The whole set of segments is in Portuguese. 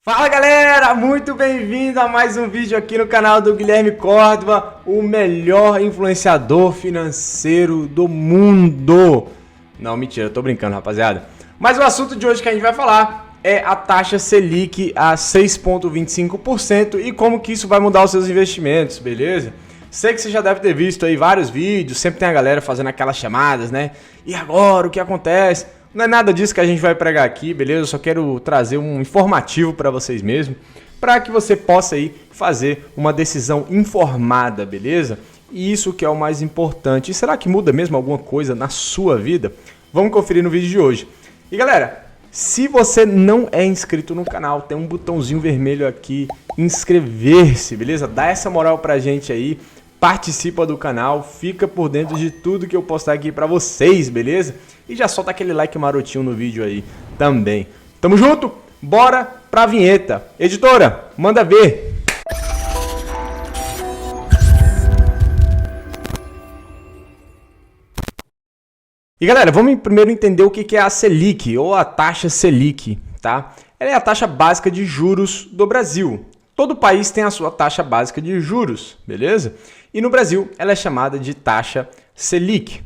Fala galera, muito bem-vindo a mais um vídeo aqui no canal do Guilherme Córdova, o melhor influenciador financeiro do mundo. Não, mentira, eu tô brincando, rapaziada. Mas o assunto de hoje que a gente vai falar é a taxa Selic a 6,25% e como que isso vai mudar os seus investimentos, beleza? Sei que você já deve ter visto aí vários vídeos, sempre tem a galera fazendo aquelas chamadas, né? E agora, o que acontece? Não é nada disso que a gente vai pregar aqui, beleza? Eu só quero trazer um informativo para vocês mesmo, para que você possa aí fazer uma decisão informada, beleza? E isso que é o mais importante. E será que muda mesmo alguma coisa na sua vida? Vamos conferir no vídeo de hoje. E galera, se você não é inscrito no canal, tem um botãozinho vermelho aqui, inscrever-se, beleza? Dá essa moral pra gente aí. Participa do canal, fica por dentro de tudo que eu postar aqui pra vocês, beleza? E já solta aquele like marotinho no vídeo aí também. Tamo junto? Bora pra vinheta. Editora, manda ver! E galera, vamos primeiro entender o que é a Selic, ou a taxa Selic, tá? Ela é a taxa básica de juros do Brasil. Todo país tem a sua taxa básica de juros, beleza? E no Brasil, ela é chamada de taxa Selic.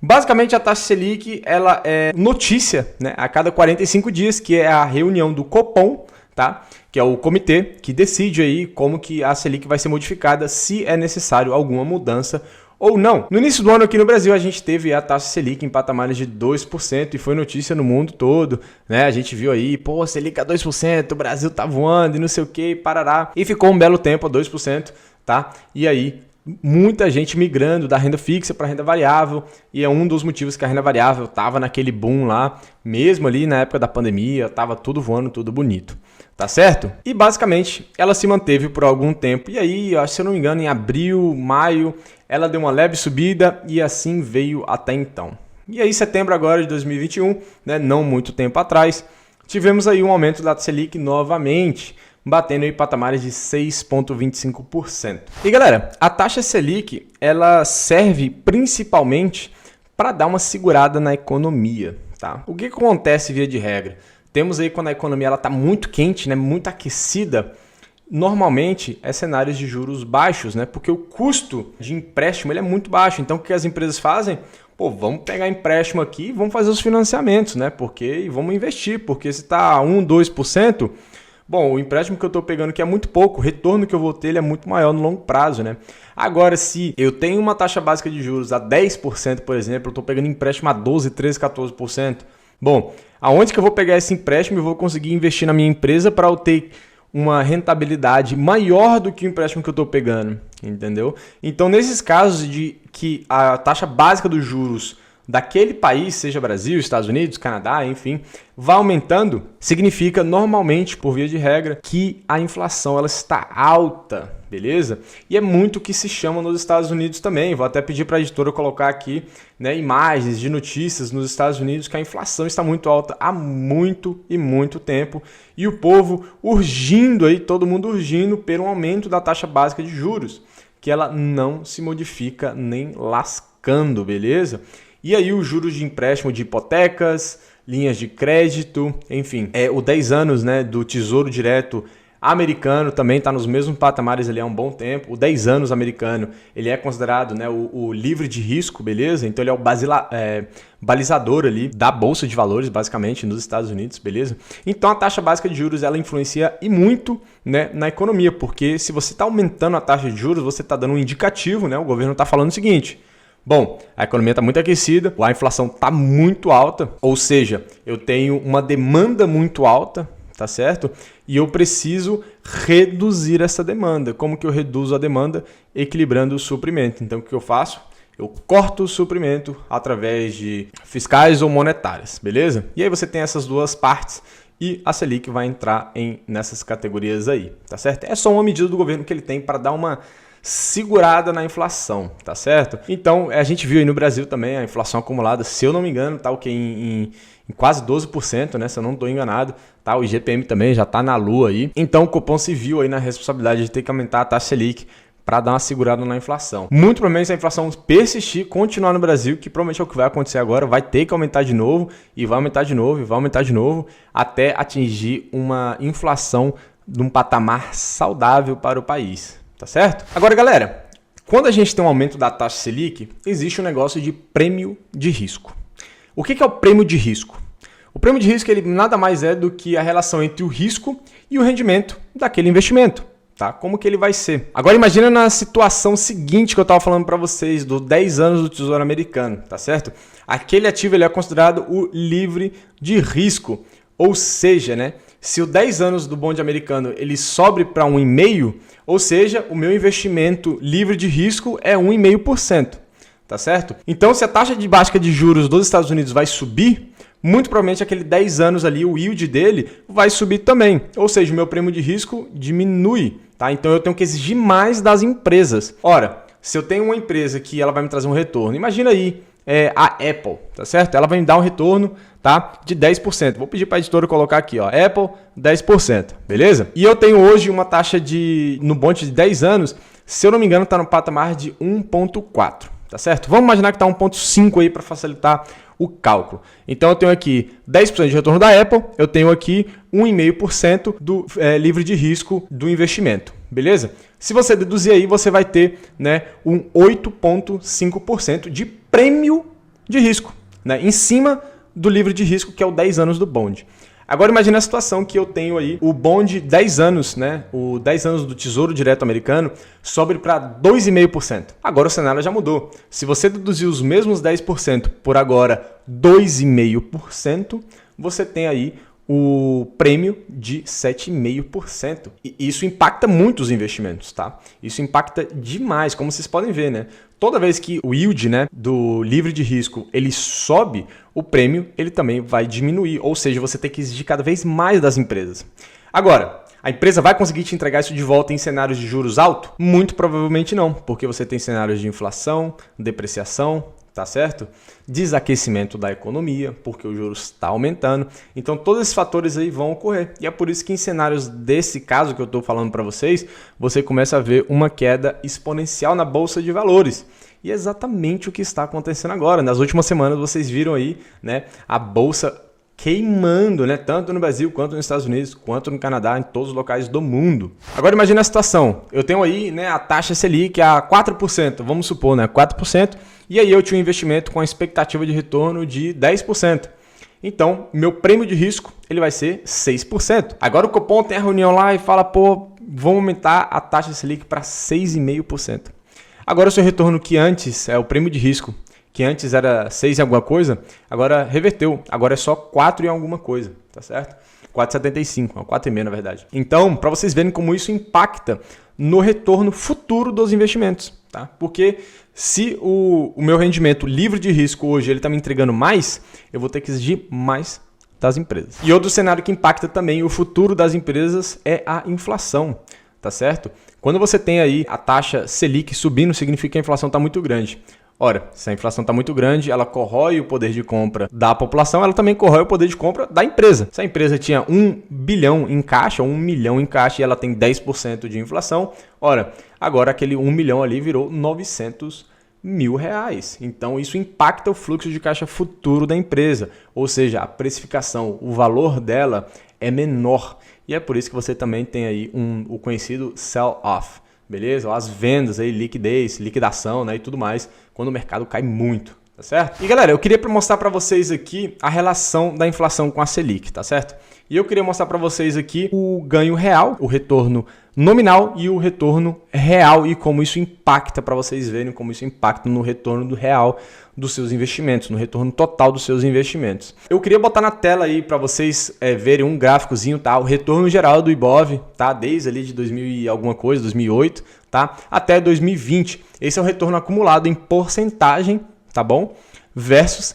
Basicamente, a taxa Selic ela é notícia, né, a cada 45 dias, que é a reunião do Copom, tá? Que é o comitê que decide aí como que a Selic vai ser modificada, se é necessário alguma mudança ou não. No início do ano aqui no Brasil, a gente teve a taxa Selic em patamares de 2% e foi notícia no mundo todo, né? A gente viu aí, pô, Selic a 2%, o Brasil tá voando e não sei o que, parará. E ficou um belo tempo a 2%, tá? E aí, muita gente migrando da renda fixa para renda variável, e é um dos motivos que a renda variável estava naquele boom lá, mesmo ali na época da pandemia, estava tudo voando, tudo bonito, tá certo? E basicamente ela se manteve por algum tempo, e aí, se eu não me engano, em abril, maio, ela deu uma leve subida e assim veio até então. E aí, setembro agora de 2021, né, não muito tempo atrás, tivemos aí um aumento da Selic novamente, batendo em patamares de 6,25%. E galera, a taxa Selic, ela serve principalmente para dar uma segurada na economia, tá? O que acontece via de regra? Temos aí quando a economia está muito quente, né, muito aquecida, normalmente é cenários de juros baixos, né? Porque o custo de empréstimo ele é muito baixo. Então o que as empresas fazem? Pô, vamos pegar empréstimo aqui e vamos fazer os financiamentos, né? Porque vamos investir, porque se está 1, 2%, bom, o empréstimo que eu estou pegando que é muito pouco, o retorno que eu vou ter ele é muito maior no longo prazo, né? Agora, se eu tenho uma taxa básica de juros a 10%, por exemplo, eu estou pegando empréstimo a 12, 13, 14%, bom, aonde que eu vou pegar esse empréstimo e vou conseguir investir na minha empresa para eu ter uma rentabilidade maior do que o empréstimo que eu estou pegando, entendeu? Então, nesses casos de que a taxa básica dos juros daquele país, seja Brasil, Estados Unidos, Canadá, enfim, vai aumentando, significa normalmente, por via de regra, que a inflação ela está alta, beleza? E é muito o que se chama nos Estados Unidos também. Vou até pedir para a editora colocar aqui, né, imagens de notícias nos Estados Unidos que a inflação está muito alta há muito e muito tempo e o povo urgindo aí, todo mundo urgindo pelo aumento da taxa básica de juros, que ela não se modifica nem lascando, beleza? E aí os juros de empréstimo de hipotecas, linhas de crédito, enfim, o 10 anos, né, do Tesouro Direto americano também está nos mesmos patamares ali há um bom tempo. O 10 anos americano, ele é considerado, né, o livre de risco, beleza? Então ele é o balizador ali da Bolsa de Valores, basicamente, nos Estados Unidos, beleza? Então a taxa básica de juros, ela influencia e muito, né, na economia, porque se você está aumentando a taxa de juros, você está dando um indicativo, né? O governo está falando o seguinte: bom, a economia está muito aquecida, a inflação está muito alta, ou seja, eu tenho uma demanda muito alta, tá certo? E eu preciso reduzir essa demanda. Como que eu reduzo a demanda? Equilibrando o suprimento. Então, o que eu faço? Eu corto o suprimento através de fiscais ou monetárias, beleza? E aí você tem essas duas partes e a Selic vai entrar nessas categorias aí, tá certo? É só uma medida do governo que ele tem para dar uma segurada na inflação, tá certo? Então, a gente viu aí no Brasil também a inflação acumulada, se eu não me engano, tá em quase 12%, né? Se eu não estou enganado, tá? O IGPM também já está na lua aí. Então, o Copom se viu aí na responsabilidade de ter que aumentar a taxa Selic para dar uma segurada na inflação. Muito provavelmente se a inflação persistir, continuar no Brasil, que provavelmente é o que vai acontecer agora, vai ter que aumentar de novo, e vai aumentar de novo, e vai aumentar de novo, até atingir uma inflação de um patamar saudável para o país, tá certo? Agora, galera, quando a gente tem um aumento da taxa Selic, existe um negócio de prêmio de risco. O que é o prêmio de risco? O prêmio de risco ele nada mais é do que a relação entre o risco e o rendimento daquele investimento. Tá? Como que ele vai ser? Agora imagina na situação seguinte que eu estava falando para vocês, dos 10 anos do Tesouro Americano, tá certo? Aquele ativo ele é considerado o livre de risco, ou seja, né, se o 10 anos do bonde americano ele sobe para 1,5%, ou seja, o meu investimento livre de risco é 1,5%, tá certo? Então se a taxa de básica de juros dos Estados Unidos vai subir, muito provavelmente aquele 10 anos ali, o yield dele vai subir também. Ou seja, o meu prêmio de risco diminui. Tá? Então eu tenho que exigir mais das empresas. Ora, se eu tenho uma empresa que ela vai me trazer um retorno, imagina aí a Apple, tá certo? Ela vai me dar um retorno, tá, de 10%. Vou pedir para a editora colocar aqui, ó, Apple 10%, beleza? E eu tenho hoje uma taxa no bonde de 10 anos, se eu não me engano, está no patamar de 1,4%. Tá certo? Vamos imaginar que está 1,5 aí para facilitar o cálculo. Então eu tenho aqui 10% de retorno da Apple, eu tenho aqui 1,5% do livre de risco do investimento, beleza? Se você deduzir aí, você vai ter, né, um 8,5% de prêmio de risco, né, em cima do livre de risco, que é o 10 anos do bonde. Agora imagine a situação que eu tenho aí o bonde 10 anos, né? O 10 anos do Tesouro Direto Americano sobe para 2,5%. Agora o cenário já mudou. Se você deduzir os mesmos 10% por agora 2,5%, você tem aí o prêmio de 7,5%. E isso impacta muito os investimentos, tá? Isso impacta demais, como vocês podem ver, né? Toda vez que o yield, né, do livre de risco ele sobe, o prêmio ele também vai diminuir. Ou seja, você tem que exigir cada vez mais das empresas. Agora, a empresa vai conseguir te entregar isso de volta em cenários de juros altos? Muito provavelmente não, porque você tem cenários de inflação, depreciação, tá certo? Desaquecimento da economia, porque o juros está aumentando. Então, todos esses fatores aí vão ocorrer. E é por isso que em cenários desse caso que eu estou falando para vocês, você começa a ver uma queda exponencial na Bolsa de Valores. E é exatamente o que está acontecendo agora. Nas últimas semanas, vocês viram aí, né, a Bolsa queimando, né? Tanto no Brasil, quanto nos Estados Unidos, quanto no Canadá, em todos os locais do mundo. Agora imagine a situação. Eu tenho aí, né, a taxa Selic a 4%, vamos supor, né, 4%, e aí eu tinha um investimento com a expectativa de retorno de 10%. Então, meu prêmio de risco ele vai ser 6%. Agora o Copom tem a reunião lá e fala, pô, vamos aumentar a taxa Selic para 6,5%. Agora o seu retorno que antes é o prêmio de risco, que antes era 6 em alguma coisa, agora reverteu. Agora é só 4 em alguma coisa, tá certo? 4,75, 4,5 na verdade. Então, para vocês verem como isso impacta no retorno futuro dos investimentos, tá? Porque se o meu rendimento livre de risco hoje ele está me entregando mais, eu vou ter que exigir mais das empresas. E outro cenário que impacta também o futuro das empresas é a inflação, tá certo? Quando você tem aí a taxa Selic subindo, significa que a inflação está muito grande. Ora, se a inflação está muito grande, ela corrói o poder de compra da população, ela também corrói o poder de compra da empresa. Se a empresa tinha 1 bilhão em caixa, 1 milhão em caixa e ela tem 10% de inflação, ora, agora aquele 1 milhão ali virou 900 mil reais. Então isso impacta o fluxo de caixa futuro da empresa, ou seja, a precificação, o valor dela é menor. E é por isso que você também tem aí o conhecido sell-off. Beleza? As vendas aí, liquidez, liquidação, né, e tudo mais, quando o mercado cai muito, tá certo? E galera, eu queria mostrar para vocês aqui a relação da inflação com a Selic, tá certo? E eu queria mostrar para vocês aqui o ganho real, o retorno nominal e o retorno real e como isso impacta, para vocês verem como isso impacta no retorno do real dos seus investimentos, no retorno total dos seus investimentos. Eu queria botar na tela aí para vocês verem um gráficozinho, tá? O retorno geral do Ibov, tá? Desde ali de 2000 e alguma coisa, 2008, tá? Até 2020. Esse é o retorno acumulado em porcentagem, tá bom? Versus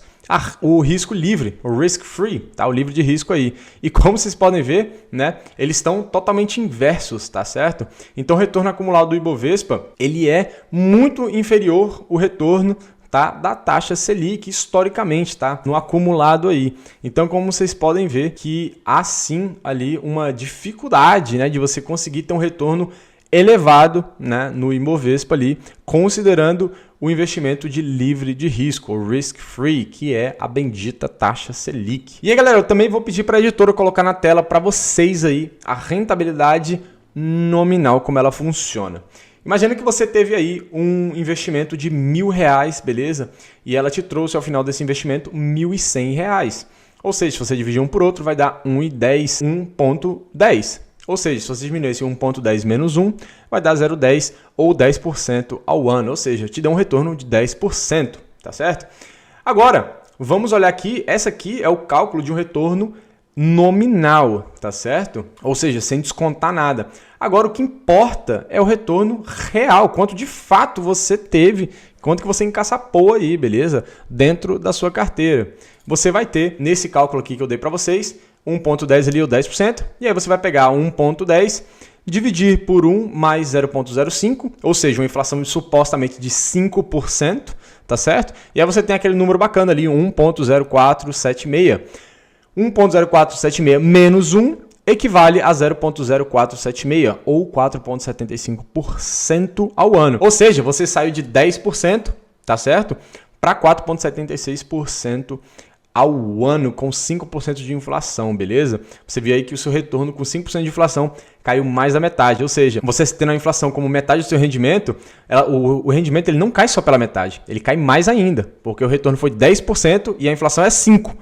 o risco livre, o risk free, tá? O livre de risco aí. E como vocês podem ver, né, eles estão totalmente inversos, tá certo? Então o retorno acumulado do Ibovespa, ele é muito inferior ao retorno, tá, da taxa Selic historicamente, tá? No acumulado aí. Então, como vocês podem ver que há sim ali uma dificuldade, né, de você conseguir ter um retorno elevado, né, no Ibovespa ali, considerando o investimento de livre de risco, o risk-free, que é a bendita taxa Selic. E aí, galera, eu também vou pedir para a editora colocar na tela para vocês aí a rentabilidade nominal, como ela funciona. Imagina que você teve aí um investimento de R$1.000, beleza? E ela te trouxe ao final desse investimento R$1.100. Ou seja, se você dividir um por outro, vai dar 1,10, 1,10. Ou seja, se você diminuir esse 1,10 menos 1, vai dar 0,10 ou 10% ao ano. Ou seja, te dá um retorno de 10%, tá certo? Agora, vamos olhar aqui. Essa aqui é o cálculo de um retorno nominal, tá certo? Ou seja, sem descontar nada. Agora, o que importa é o retorno real, quanto de fato você teve, quanto que você encaçapou aí, beleza? Dentro da sua carteira. Você vai ter, nesse cálculo aqui que eu dei para vocês, 1,10 ali, ou 10%, e aí você vai pegar 1,10, dividir por 1 mais 0,05, ou seja, uma inflação supostamente de 5%, tá certo? E aí você tem aquele número bacana ali, 1,0476. 1,0476 menos 1 equivale a 0,0476 ou 4,75% ao ano. Ou seja, você saiu de 10%, tá certo? Para 4,76% ao ano com 5% de inflação, beleza? Você vê aí que o seu retorno com 5% de inflação caiu mais da metade, ou seja, você tendo a inflação como metade do seu rendimento, o rendimento ele não cai só pela metade, ele cai mais ainda, porque o retorno foi 10% e a inflação é 5%.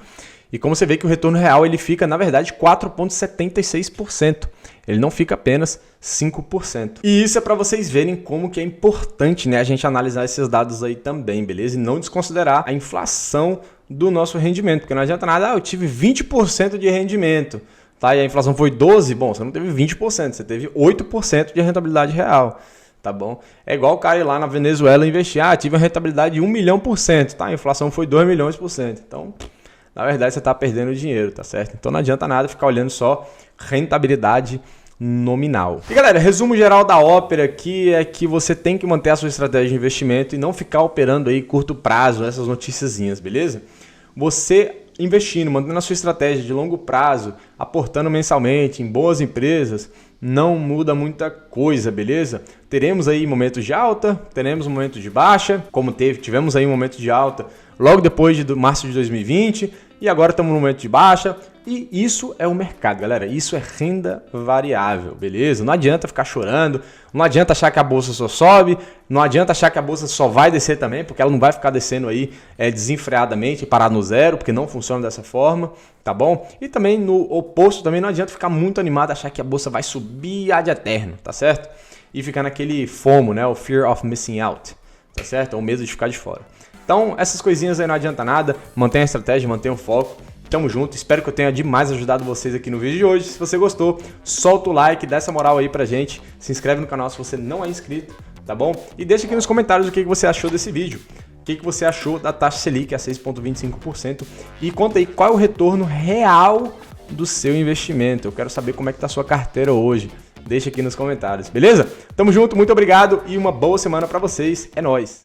E como você vê que o retorno real ele fica, na verdade, 4,76%. Ele não fica apenas 5%. E isso é para vocês verem como que é importante, né, a gente analisar esses dados aí também, beleza? E não desconsiderar a inflação do nosso rendimento. Porque não adianta nada, eu tive 20% de rendimento, tá? E a inflação foi 12%, bom, você não teve 20%, você teve 8% de rentabilidade real. Tá bom? É igual o cara ir lá na Venezuela investir, tive uma rentabilidade de 1 milhão por cento, tá? A inflação foi 2 milhões por cento. Então, na verdade, você está perdendo dinheiro, tá certo? Então não adianta nada ficar olhando só rentabilidade nominal. E galera, resumo geral da ópera aqui é que você tem que manter a sua estratégia de investimento e não ficar operando aí curto prazo, essas noticiazinhas, beleza? Você investindo, mantendo a sua estratégia de longo prazo, aportando mensalmente em boas empresas, não muda muita coisa, beleza? Teremos aí momentos de alta, teremos momentos de baixa, como tivemos aí um momento de alta logo depois de março de 2020 e agora estamos no momento de baixa. E isso é o mercado, galera. Isso é renda variável, beleza? Não adianta ficar chorando, não adianta achar que a bolsa só sobe, não adianta achar que a bolsa só vai descer também, porque ela não vai ficar descendo aí desenfreadamente e parar no zero, porque não funciona dessa forma, tá bom? E também no oposto, também não adianta ficar muito animado, achar que a bolsa vai subir ad eterno, tá certo? E ficar naquele FOMO, né? O Fear of Missing Out, tá certo? Ou medo de ficar de fora. Então, essas coisinhas aí não adianta nada, mantenha a estratégia, mantenha o foco. Tamo junto, espero que eu tenha demais ajudado vocês aqui no vídeo de hoje. Se você gostou, solta o like, dá essa moral aí pra gente. Se inscreve no canal se você não é inscrito, tá bom? E deixa aqui nos comentários o que você achou desse vídeo. O que você achou da taxa Selic a 6,25%. E conta aí qual é o retorno real do seu investimento. Eu quero saber como é que tá a sua carteira hoje. Deixa aqui nos comentários, beleza? Tamo junto, muito obrigado e uma boa semana pra vocês. É nóis!